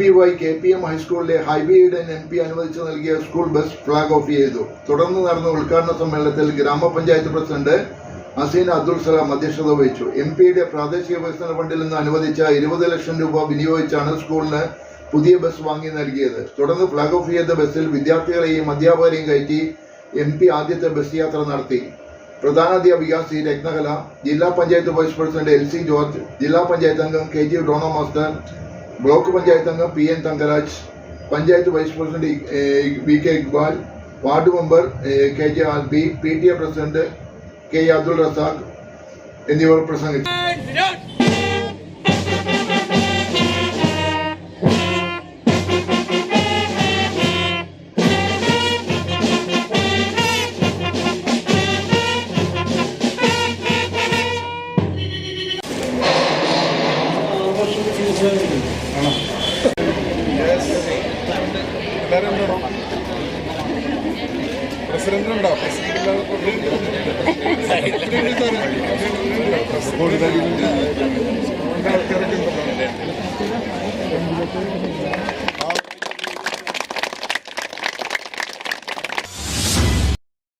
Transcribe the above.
ABY KPM ഹൈസ്കൂളിലെ ഹൈബിയുടെ MP അനുവദിച്ചു നൽകിയ സ്കൂൾ ബസ് ഫ്ലാഗ് ഓഫ് ചെയ്തു. തുടർന്ന് നടന്ന ഉദ്ഘാടന സമ്മേളനത്തിൽ ഗ്രാമപഞ്ചായത്ത് പ്രസിഡന്റ് അസീന അബ്ദുൽ സലാം അധ്യക്ഷത വഹിച്ചു. MP-യുടെ പ്രാദേശിക വികസന ഫണ്ടിൽ നിന്ന് അനുവദിച്ച 20 ലക്ഷം രൂപ വിനിയോഗിച്ചാണ് സ്കൂളിന് പുതിയ ബസ് വാങ്ങി നൽകിയത്. തുടർന്ന് ഫ്ലാഗ് ഓഫ് ചെയ്ത ബസ്സിൽ വിദ്യാർത്ഥികളെയും അധ്യാപകരെയും കയറ്റി MP ആദ്യത്തെ ബസ് യാത്ര നടത്തി. പ്രധാനാധ്യാപിക സി രത്നകല, ജില്ലാ panchayat vice president LC George, ജില്ലാ പഞ്ചായത്ത് അംഗം KG ഡോണോ മാസ്റ്റർ, ബ്ലോക്ക് പഞ്ചായത്ത് അംഗം PN Thankaraj, panchayat vice president VK Iqbal, ward member KJ Albi, PTA president K Abdul Razak എന്നിവർ പ്രസംഗിച്ചു. പ്രസിഡന്റിനുണ്ടോ? പ്രസിഡന്റ്